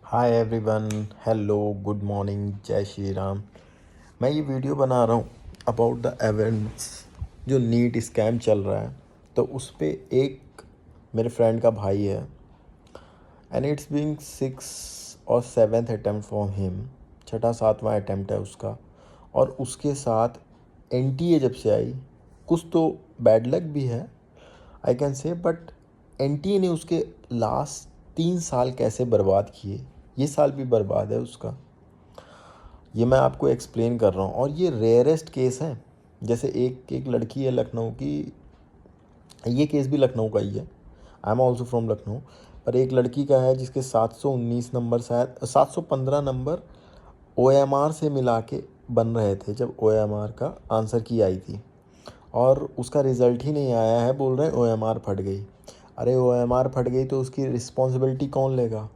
Hi everyone, hello, good morning, जय श्री राम। मैं ये वीडियो बना रहा हूँ अबाउट द इवेंट्स जो नीट स्कैम चल रहा है। तो उस पे एक मेरे फ्रेंड का भाई है एंड इट्स बीइंग 6 और 7th अटेम्प्ट फॉर हिम। छठा सातवां अटेम्प्ट है उसका। और उसके साथ एनटीए जब से आई, कुछ तो बैड लक भी है I can say, but NTA ने उसके लास्ट 3 साल कैसे बर्बाद किए, ये साल भी बर्बाद है उसका। ये मैं आपको एक्सप्लेन कर रहा हूँ और ये रेयरेस्ट केस है। जैसे एक एक लड़की है लखनऊ की, ये केस भी लखनऊ का ही है, आई एम ऑल्सो फ्रॉम लखनऊ। पर एक लड़की का है जिसके 719 नंबर, शायद 715 नंबर ओएमआर से मिला के बन रहे थे जब ओएमआर का आंसर की आई थी, और उसका रिज़ल्ट ही नहीं आया है। बोल रहे हैं ओएमआर फट गई। अरे ओएमआर फट गई तो उसकी रिस्पॉन्सिबिलिटी कौन लेगा?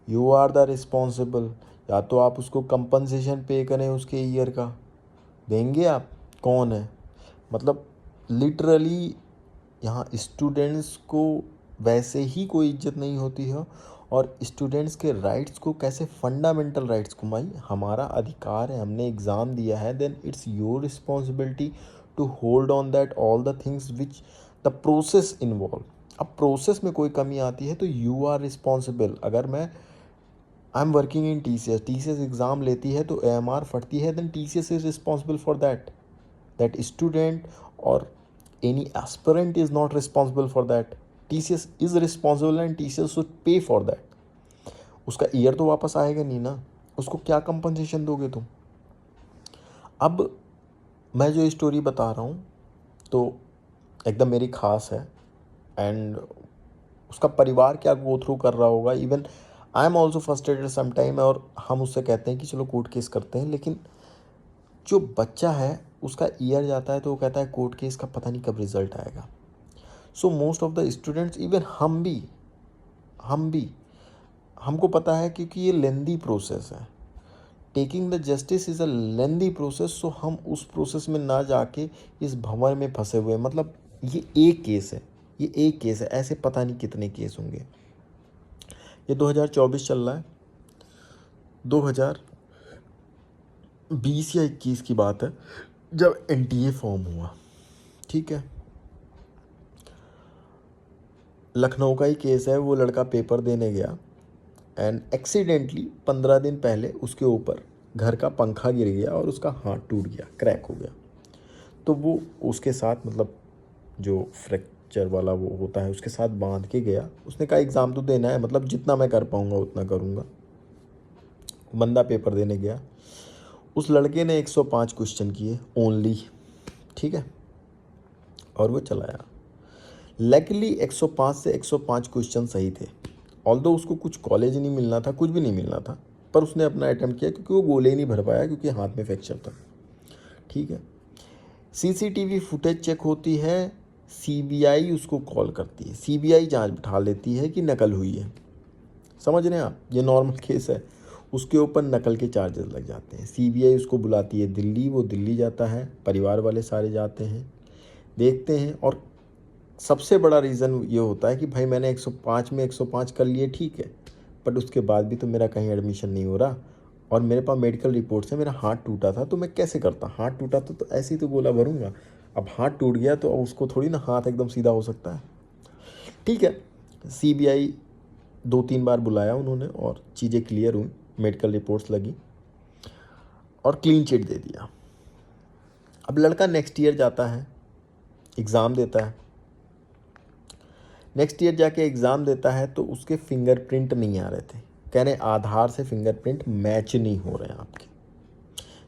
You are the responsible. या तो आप उसको कंपनसेशन पे करें उसके ईयर का, देंगे आप? कौन है? मतलब लिटरली यहाँ स्टूडेंट्स को वैसे ही कोई इज्जत नहीं होती है, और स्टूडेंट्स के राइट्स को कैसे, फंडामेंटल राइट्स को, भाई हमारा अधिकार है, हमने एग्ज़ाम दिया है, then it's your responsibility to hold on that all the things which the process involve. अब प्रोसेस में कोई कमी आती है तो यू आर रिस्पॉन्सिबल। अगर मैं I am working in T C S exam लेती है तो AMR फटती है, then TCS is responsible for that. That student और any aspirant is not responsible for that. TCS is responsible and TCS should pay for that. उसका year तो वापस आएगा नहीं ना, उसको क्या कंपनसेशन दोगे तुम? अब मैं जो स्टोरी बता रहा हूँ तो एकदम मेरी खास है, एंड उसका परिवार क्या गो थ्रू कर रहा होगा, even I am also frustrated some time. और हम उससे कहते हैं कि चलो कोर्ट केस करते हैं, लेकिन जो बच्चा है उसका ईयर जाता है तो वो कहता है कोर्ट केस का पता नहीं कब रिजल्ट आएगा। So most of the students, even हम भी हमको पता है क्योंकि ये लेंदी प्रोसेस है। Taking the justice is a lengthy process. So हम उस प्रोसेस में ना जाके इस भंवर में फंसे हुए हैं। मतलब ये एक केस है, ये एक केस है, ऐसे पता नहीं कितने केस होंगे। ये 2024 चल रहा है, 2020 या 21 की बात है जब एनटीए फॉर्म हुआ। ठीक है, लखनऊ का ही केस है। वो लड़का पेपर देने गया एंड एक्सीडेंटली 15 दिन पहले उसके ऊपर घर का पंखा गिर गया और उसका हाथ टूट गया, क्रैक हो गया। तो वो उसके साथ, मतलब जो फ्रैक्चर वाला वो होता है उसके साथ बांध के गया। उसने कहा एग्ज़ाम तो देना है, मतलब जितना मैं कर पाऊँगा उतना करूँगा। बंदा पेपर देने गया, उस लड़के ने 105 क्वेश्चन किए ओनली। ठीक है, और वो चला आया। लकीली 105 से 105 क्वेश्चन सही थे। ऑल्दो उसको कुछ कॉलेज नहीं मिलना था, कुछ भी नहीं मिलना था, पर उसने अपना अटैम्प्ट किया क्योंकि वो गोले ही नहीं भर पाया क्योंकि हाथ में फ्रैक्चर था। ठीक है, सीसीटीवी फुटेज चेक होती है, सीबीआई उसको कॉल करती है, सीबीआई जांच बिठा लेती है कि नकल हुई है। समझ रहे हैं आप? ये नॉर्मल केस है, उसके ऊपर नकल के चार्जेस लग जाते हैं। सीबीआई उसको बुलाती है दिल्ली, वो दिल्ली जाता है, परिवार वाले सारे जाते हैं, देखते हैं। और सबसे बड़ा रीज़न ये होता है कि भाई मैंने 105 में 105 कर लिए, ठीक है, बट उसके बाद भी तो मेरा कहीं एडमिशन नहीं हो रहा, और मेरे पास मेडिकल रिपोर्ट्स है, मेरा हाथ टूटा था तो मैं कैसे करता? हाथ टूटा तो ऐसे ही तो गोला भरूंगा। अब हाथ टूट गया तो उसको थोड़ी ना हाथ एकदम सीधा हो सकता है। ठीक है, सीबीआई 2-3 बार बुलाया उन्होंने और चीज़ें क्लियर हुई, मेडिकल रिपोर्ट्स लगी और क्लीन चिट दे दिया। अब लड़का नेक्स्ट ईयर जाता है, एग्ज़ाम देता है। नेक्स्ट ईयर जाके एग्ज़ाम देता है तो उसके फिंगरप्रिंट नहीं आ रहे थे। कह रहे आधार से फिंगरप्रिंट मैच नहीं हो रहे हैं आपके।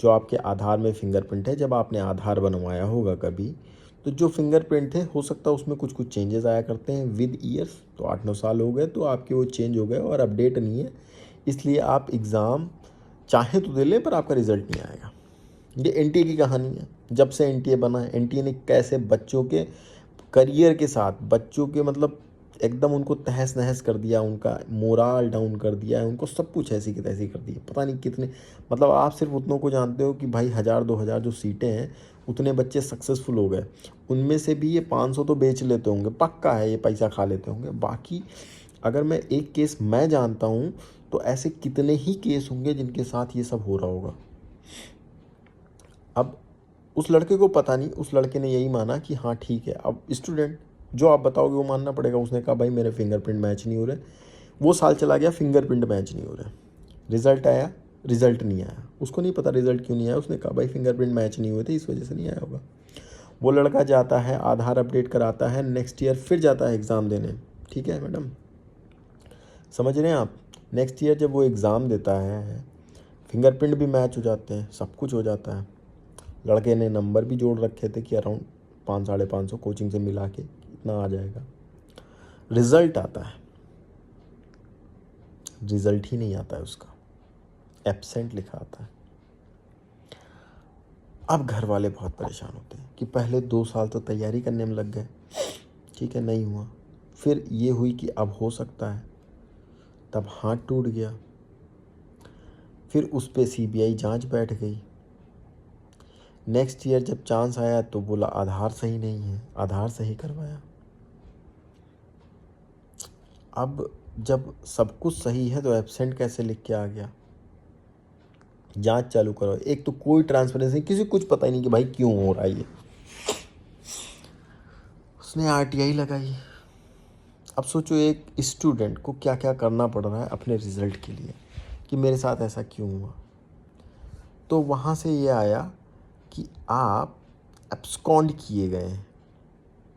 जो आपके आधार में फिंगरप्रिंट है, जब आपने आधार बनवाया होगा कभी, तो जो फिंगरप्रिंट थे हो सकता है उसमें कुछ कुछ चेंजेस आया करते हैं विद ईयर्स। तो 8-9 साल हो गए तो आपके वो चेंज हो गए और अपडेट नहीं है, इसलिए आप एग्ज़ाम चाहें तो दे लें पर आपका रिज़ल्ट नहीं आएगा। ये एनटीए की कहानी है। जब से एनटीए बना है, एनटीए ने कैसे बच्चों के करियर के साथ, बच्चों के मतलब एकदम उनको तहस नहस कर दिया, उनका मोराल डाउन कर दिया है, उनको सब कुछ ऐसी की तैसी कर दिया। पता नहीं कितने, मतलब आप सिर्फ उतनों को जानते हो कि भाई 1000-2000 जो सीटें हैं उतने बच्चे सक्सेसफुल हो गए। उनमें से भी ये 500 तो बेच लेते होंगे, पक्का है ये पैसा खा लेते होंगे। बाकी अगर मैं एक केस मैं जानता हूँ तो ऐसे कितने ही केस होंगे जिनके साथ ये सब हो रहा होगा। अब उस लड़के को पता नहीं, उस लड़के ने यही माना कि हाँ ठीक है। अब स्टूडेंट जो आप बताओगे वो मानना पड़ेगा। उसने कहा भाई मेरे फिंगरप्रिंट मैच नहीं हो रहे। वो साल चला गया, फिंगरप्रिंट मैच नहीं हो रहे। रिजल्ट आया, रिजल्ट नहीं आया। उसको नहीं पता रिजल्ट क्यों नहीं आया। उसने कहा भाई फिंगरप्रिंट मैच नहीं हुए थे, इस वजह से नहीं आया होगा। वो लड़का जाता है, आधार अपडेट कराता है, नेक्स्ट ईयर फिर जाता है एग्ज़ाम देने। ठीक है मैडम, समझ रहे हैं आप? नेक्स्ट ईयर जब वो एग्ज़ाम देता है, फिंगरप्रिंट भी मैच हो जाते हैं, सब कुछ हो जाता है। लड़के ने नंबर भी जोड़ रखे थे कि अराउंड 500-550 कोचिंग से मिला के इतना आ जाएगा। रिज़ल्ट आता है, रिज़ल्ट ही नहीं आता है उसका, एब्सेंट लिखा आता है। अब घर वाले बहुत परेशान होते हैं कि पहले 2 साल तो तैयारी करने में लग गए, ठीक है नहीं हुआ। फिर ये हुई कि अब हो सकता है, तब हाथ टूट गया। फिर उस पे सीबीआई जांच बैठ गई। नेक्स्ट ईयर जब चांस आया तो बोला आधार सही नहीं है, आधार सही करवाया। अब जब सब कुछ सही है तो एब्सेंट कैसे लिख के आ गया? जांच चालू करो। एक तो कोई ट्रांसपेरेंसी, किसी को कुछ पता ही नहीं कि भाई क्यों हो रहा है ये। उसने आरटीआई लगाई। अब सोचो एक स्टूडेंट को क्या क्या करना पड़ रहा है अपने रिजल्ट के लिए, कि मेरे साथ ऐसा क्यों हुआ। तो वहाँ से ये आया कि आप एब्सकॉन्ड किए गए हैं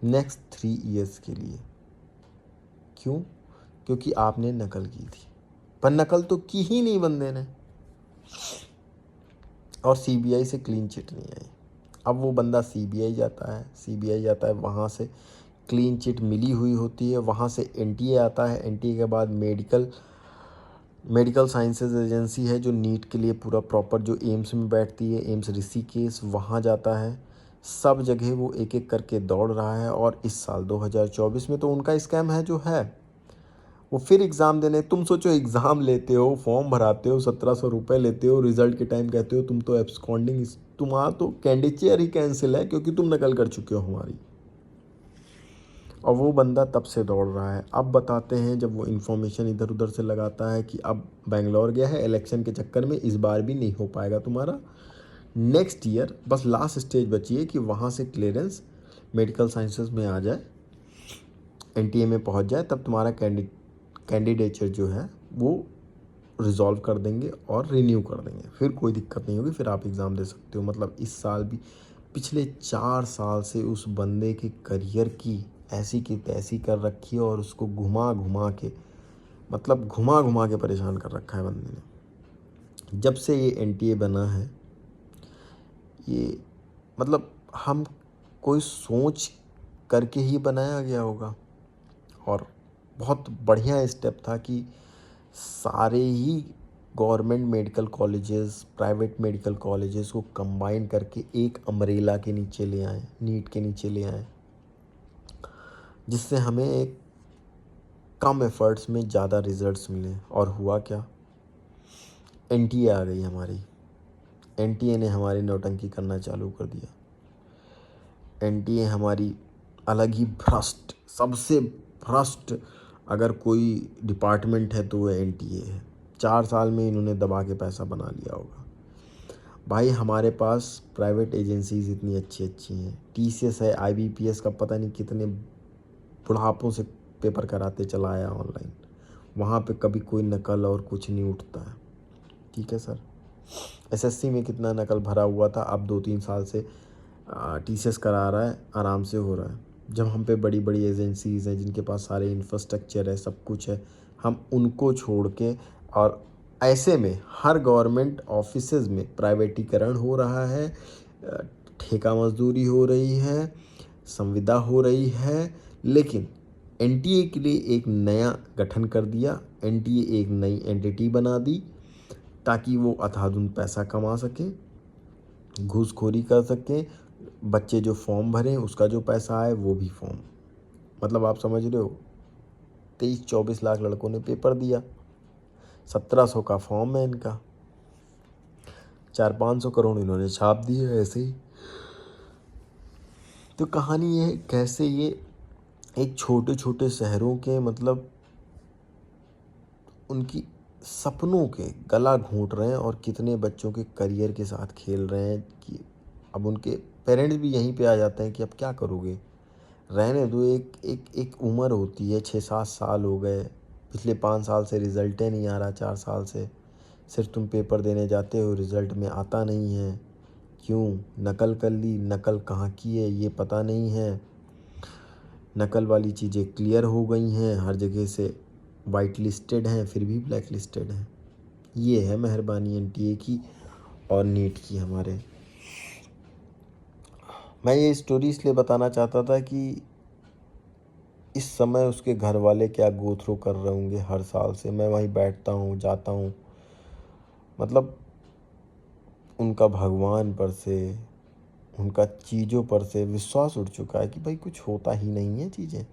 नेक्स्ट 3 इयर्स के लिए। क्यों? क्योंकि आपने नकल की थी। पर नकल तो की ही नहीं बंदे ने, और सीबीआई से क्लीन चिट नहीं आई। अब वो बंदा सीबीआई जाता है, सीबीआई जाता है, वहाँ से क्लीन चिट मिली हुई होती है। वहाँ से एनटीए आता है, एनटीए के बाद मेडिकल साइंसेज एजेंसी है जो नीट के लिए पूरा प्रॉपर, जो एम्स में बैठती है, एम्स ऋषिकेश, वहाँ जाता है। सब जगह वो एक एक करके दौड़ रहा है। और इस साल 2024 में तो उनका स्कैम है जो है, वो फिर एग्ज़ाम देने। तुम सोचो एग्ज़ाम लेते हो, फॉर्म भराते हो, 1700 रुपये लेते हो, रिजल्ट के टाइम कहते हो तुम तो एब्सकॉन्डिंग, तुम्हारा तो कैंडिडेट ही कैंसिल है क्योंकि तुम नकल कर चुके हो हमारी। और वो बंदा तब से दौड़ रहा है। अब बताते हैं जब वो इन्फॉर्मेशन इधर उधर से लगाता है कि अब बेंगलोर गया है, इलेक्शन के चक्कर में इस बार भी नहीं हो पाएगा तुम्हारा, नेक्स्ट ईयर बस लास्ट स्टेज बची है कि वहाँ से क्लियरेंस मेडिकल साइंसेज में आ जाए, एनटीए में पहुँच जाए, तब तुम्हारा कैंडिडेचर जो है वो रिजॉल्व कर देंगे और रिन्यू कर देंगे। फिर कोई दिक्कत नहीं होगी, फिर आप एग्ज़ाम दे सकते हो। मतलब इस साल भी, पिछले 4 साल से उस बंदे के करियर की ऐसी की तैसी कर रखी है, और उसको घुमा घुमा के, मतलब घुमा घुमा के परेशान कर रखा है बंदे ने। जब से ये एनटीए बना है, ये मतलब हम कोई सोच करके ही बनाया गया होगा। और बहुत बढ़िया स्टेप था कि सारे ही government medical colleges, private medical colleges को कंबाइन करके एक अम्ब्रेला के नीचे ले आए, नीट के नीचे ले आए, जिससे हमें एक कम एफर्ट्स में ज़्यादा रिजल्ट्स मिले। और हुआ क्या? एनटीए आ गई हमारी। एनटीए ने हमारी नौटंकी करना चालू कर दिया। एनटीए हमारी अलग ही भ्रष्ट, सबसे भ्रष्ट अगर कोई डिपार्टमेंट है तो वो एनटीए है। 4 साल में इन्होंने दबा के पैसा बना लिया होगा। भाई हमारे पास प्राइवेट एजेंसीज इतनी अच्छी अच्छी हैं, टीसीएस है, आईबीपीएस का पता नहीं कितने बुढ़ापों से पेपर कराते चला आया ऑनलाइन। वहाँ पे कभी कोई नकल और कुछ नहीं उठता है। ठीक है सर। एसएससी में कितना नकल भरा हुआ था, अब 2-3 साल से टीसीएस करा रहा है, आराम से हो रहा है। जब हम पे बड़ी बड़ी एजेंसीज़ हैं जिनके पास सारे इंफ्रास्ट्रक्चर है, सब कुछ है, हम उनको छोड़ के, और ऐसे में हर गवर्नमेंट ऑफिसेज में प्राइवेटीकरण हो रहा है, ठेका मजदूरी हो रही है, संविदा हो रही है। लेकिन एनटीए के लिए एक नया गठन कर दिया, एनटीए एक नई एंटिटी बना दी ताकि वो अथाधुन पैसा कमा सके, घूसखोरी कर सकें। बच्चे जो फॉर्म भरें उसका जो पैसा आए वो भी फॉर्म, मतलब आप समझ रहे हो, 23-24 लाख लड़कों ने पेपर दिया, 1700 का फॉर्म है इनका, 400-500 करोड़ इन्होंने छाप दिए ऐसे ही। तो कहानी ये है कैसे ये एक छोटे छोटे शहरों के, मतलब उनकी सपनों के गला घोंट रहे हैं और कितने बच्चों के करियर के साथ खेल रहे हैं कि अब उनके पेरेंट्स भी यहीं पे आ जाते हैं कि अब क्या करोगे, रहने दो। एक एक एक उम्र होती है, 6-7 साल हो गए, पिछले 5 साल से रिजल्ट ही नहीं आ रहा, 4 साल से सिर्फ तुम पेपर देने जाते हो, रिजल्ट में आता नहीं है। क्यों? नकल कर ली, नकल कहाँ की है ये पता नहीं है। नकल वाली चीज़ें क्लियर हो गई हैं, हर जगह से वाइट लिस्टेड हैं, फिर भी ब्लैक लिस्टेड हैं। ये है मेहरबानी एनटीए की और नीट की हमारे। मैं ये स्टोरी इसलिए बताना चाहता था कि इस समय उसके घर वाले क्या गो थ्रू कर रहे होंगे। हर साल से मैं वहीं बैठता हूँ, जाता हूँ, मतलब उनका भगवान पर से, उनका चीज़ों पर से विश्वास उठ चुका है कि भाई कुछ होता ही नहीं है, चीज़ें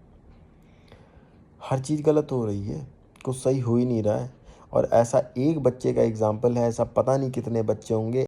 हर चीज़ गलत हो रही है, कुछ सही हो ही नहीं रहा है। और ऐसा एक बच्चे का एग्जाम्पल है, ऐसा पता नहीं कितने बच्चे होंगे।